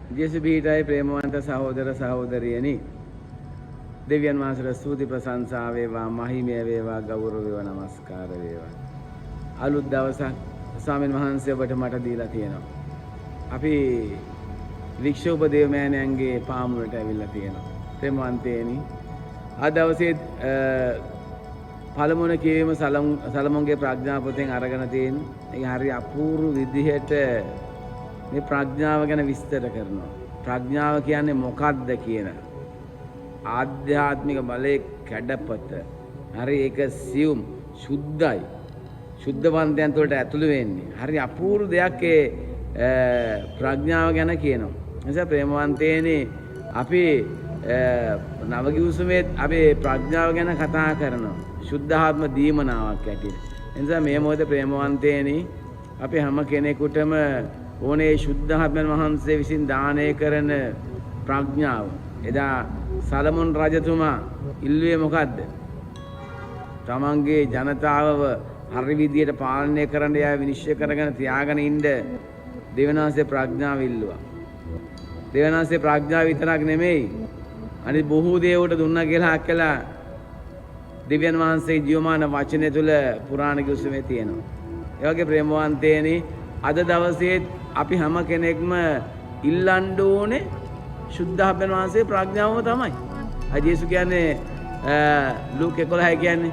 ජේසුබීටයි ප්‍රේමවන්ත සහෝදර සහෝදරියනි දෙවියන් වහන්සේට ස්තුති ප්‍රශංසා වේවා මහිමය වේවා ගෞරව වේවා නමස්කාර වේවා අලුත් දවසක් ස්වාමීන් වහන්සේ ඔබට මට දීලා තියෙනවා අපි වික්ෂෝප දේවමෑණියන්ගේ පාමුලට ඇවිල්ලා තියෙනවා ප්‍රේමවන්තේනි අද දවසේ පළමුවන කියවීම සලමොන්ගේ ප්‍රඥා පොතෙන් අරගෙන තියෙන ඒක හරි අපූර්ව විදිහට මේ ප්‍රඥාව ගැන විස්තර කරනවා ප්‍රඥාව කියන්නේ මොකක්ද කියන ආධ්‍යාත්මික බලයේ කැඩපත හරි ඒක සියුම් සුද්ධයි සුද්ධවන්තයන් තුළට ඇතුළු වෙන්නේ හරි අපූර්ව දෙයක් ඒ ප්‍රඥාව ගැන කියනවා නිසා ප්‍රේමවන්තයනි අපි නවගිවිසුමේ අපි ප්‍රඥාව ගැන කතා කරනවා සුද්ධාත්ම දීමනාවක් ඇටියෙ එනිසා මේ මොහොතේ ප්‍රේමවන්තයනි අපි හැම කෙනෙකුටම ඕනේ සුද්ධාත්මයන් වහන්සේ විසින් දානය කරන ප්‍රඥාව එදා සලමොන් රජතුමා ඉල්ලුවේ මොකද්ද තමන්ගේ ජනතාවව හරි විදියට පාලනය කරන්න යා විනිශ්චය කරගෙන තියාගෙන ඉන්න දෙවියන්වහන්සේ ප්‍රඥාව ඉල්ලුවා දෙවියන්වහන්සේ ප්‍රඥාව විතරක් නෙමෙයි අනිත් බොහෝ දේවට දුන්නා කියලා දෙවියන් වහන්සේ ජීවමාන වචනය තුල පුරාණ කිව්සමේ තියෙනවා ඒ වගේ ප්‍රේමවන්තයනි අද දවසේ අපි හැම කෙනෙක්ම ඉල්ලන්න ඕනේ සුද්ධාත්මයන් වහන්සේ ප්‍රඥාවම තමයි. ජේසුස් කියන්නේ ලූක 11 කියන්නේ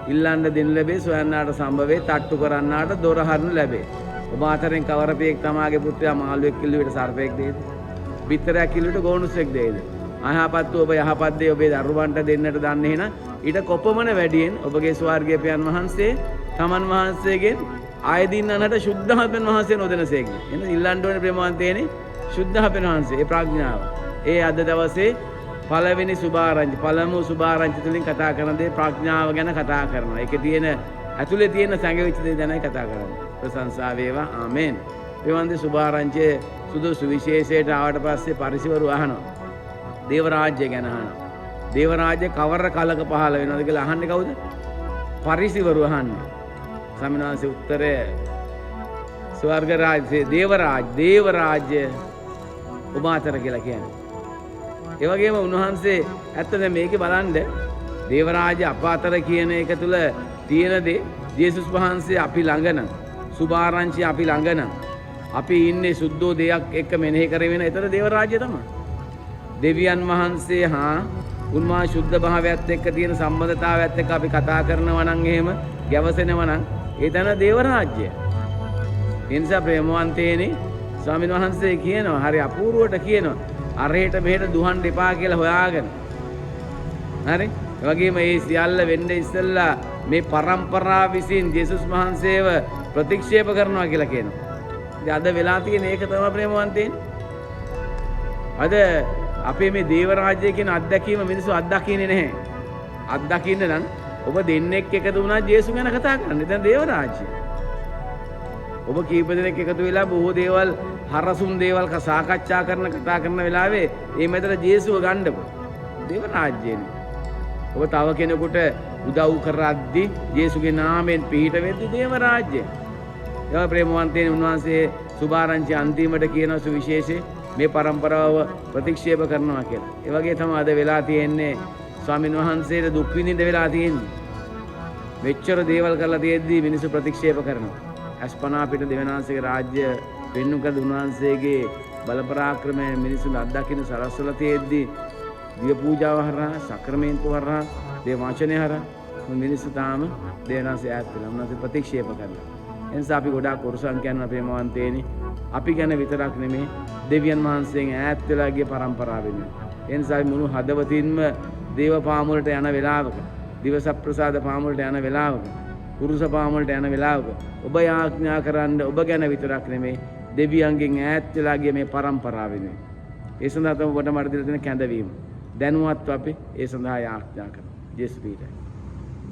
ඉල්ලන්න දෙන්න ලැබේ සොයන්නාට සම්භවේ තට්ටු කරන්නාට දොර හරනු ලැබේ. ඔබ අතරින් කවරපෙක් තමාගේ පුත්‍රයා මාළුවෙක් කිල්ලුවට සර්පෙක් දෙයිද? පිටරයක් කිල්ලුවට ගෝනුස්සෙක් දෙයිද? අයහපත් ඔබ යහපත් දේ ඔබේ දරුවන්ට දෙන්නට දන්නේ නැහනම් ඊට කොපමණ වැඩියෙන් ඔබගේ ස්වර්ගීය පියන් වහන්සේ තමන් වහන්සේගෙන් ආයදින්නනට සුද්ධාත්මයන් වහන්සේ නොදෙනසේක. එන්න ඉල්ලන්න ඕනේ ප්‍රේමවන්තයනි සුද්ධාත්මයන් වහන්සේ ඒ ප්‍රඥාව. ඒ අද දවසේ පළවෙනි සුභාරංචි පළමු සුභාරංචි තුලින් කතා කරන දේ ප්‍රඥාව ගැන කතා කරනවා. ඒකේ තියෙන ඇතුලේ තියෙන සංගවිච්ච දේ ගැනයි කතා කරන්නේ. ප්‍රශංසා වේවා ආමෙන්. ප්‍රේමවන්ත සුභාරංචියේ සුදුසු විශේෂයට ආවට පස්සේ පරිසවරු අහනවා. දේව රාජ්‍ය ගැන අහනවා. දේව රාජ්‍ය කවර කලක පහළ වෙනවද කියලා අහන්නේ කවුද? පරිසවරු අහන්නේ. ස්වාමීන් වහන්සේ උත්තරය ස්වර්ග රාජ්‍ය දේව රාජ්‍ය ඔබ අතර කියලා කියන්නේ. ඒ වගේම උන්වහන්සේ ඇත්තද මේකේ බලන්න දේව රාජ්‍ය අප අතර කියන එක තුල තියෙන දේ ජේසුස් වහන්සේ අපි ළඟ නම් සුභාරංචි අපි ළඟ නම් අපි ඉන්නේ සුද්ධෝ දෙයක් එක්ක මෙනෙහි කරගෙන ඒතර දේව රාජ්‍ය තමයි. දෙවියන් වහන්සේ හා උන්වහන්සේ ශුද්ධ භාවයත් එක්ක තියෙන සම්බන්ධතාවයත් එක්ක අපි කතා කරනවා නම් එහෙම ගැවසෙනවා නම් ඒ තන දේව රාජ්‍යය. ඒ නිසා ප්‍රේමවන්තයනි ස්වාමීන් වහන්සේ කියනවා හරි අපූර්වට කියනවා අරහෙට මෙහෙට දුහන් දෙපා කියලා හොයාගෙන. හරි? ඒ වගේම මේ සියල්ල වෙන්න ඉස්සෙල්ලා මේ පරම්පරාව විසින් ජේසුස් වහන්සේව ප්‍රතික්ෂේප කරනවා කියලා කියනවා. ඉතින් අද වෙලා තියෙන ඒක තමයි ප්‍රේමවන්තයනි. අද අපේ මේ දේව රාජ්‍යය කියන අත්දැකීම මිනිස්සු අත්දකින්නේ නැහැ. අත්දකින්න නම් ඔබ දෙන්නෙක් එකතු වුණා ජේසුස් ගැන කතා කරන්න. දැන් දේව රාජ්‍යය. ඔබ කීප දෙනෙක් එකතු වෙලා බොහෝ දේවල් හරසුන් දේවල් සාකච්ඡා කරන කතා කරන වෙලාවේ මේ මැදට ජේසුව ගන්නකො. දේව රාජ්‍යයනේ. ඔබ තව කෙනෙකුට උදව් කරද්දී ජේසුගේ නාමයෙන් පිහිට වෙද්දී දේව රාජ්‍යය. ඒ ප්‍රේමවන්තයනි උන්වහන්සේ සුභාරංචි අන්තිමට කියන සුවිශේෂේ මේ પરම්පරාව ප්‍රතික්ෂේප කරනවා කියලා. ඒ වගේ තමයි අද වෙලා තියෙන්නේ ස්වාමීන් වහන්සේට දුක් විඳින්න වෙලා තියෙන්නේ. මෙච්චර දේවල් කරලා තියෙද්දී මිනිස්සු ප්‍රතික්ෂේප කරනවා. අස්පනා පිට දෙවනාංශික රාජ්‍ය වෙන්නු කළ උන්වහන්සේගේ බල පරාක්‍රමය මිනිසුන් අත්දකින්න සලස්වලා තියෙද්දී දිය පූජාව හරහා සක්‍රමේන්තු හරහා දේ වචනය හරහා මිනිස්සු තාම දෙවනාංශය ඈත් වෙලා උන්වහන්සේ ප්‍රතික්ෂේප කරනවා. එනිසා අපි ගොඩාක් කුරුසන් කියන ප්‍රේමවන්තයනි අපි ගැන විතරක් නෙමෙයි දෙවියන් වහන්සේගෙන් ඈත් වෙලා ගිය પરම්පරාව වෙන්නේ. එනිසා මුළු හදවතින්ම දේව පාමුලට යන වෙලාවක දිවස ප්‍රසාද පාමුලට යන වෙලාවක කුරුස පාමුලට යන වෙලාවක ඔබ යාඥා කරන්න ඔබ ගැන විතරක් නෙමෙයි දෙවියන්ගෙන් ඈත් වෙලා ගිය මේ પરම්පරාව වෙන්නේ. ඒ සඳහා තමයි ඔබට මට දෙලා දෙන කැඳවීම. දැනුවත්ව අපි ඒ සඳහා යාඥා කරමු. ජේසුස් පිටයි.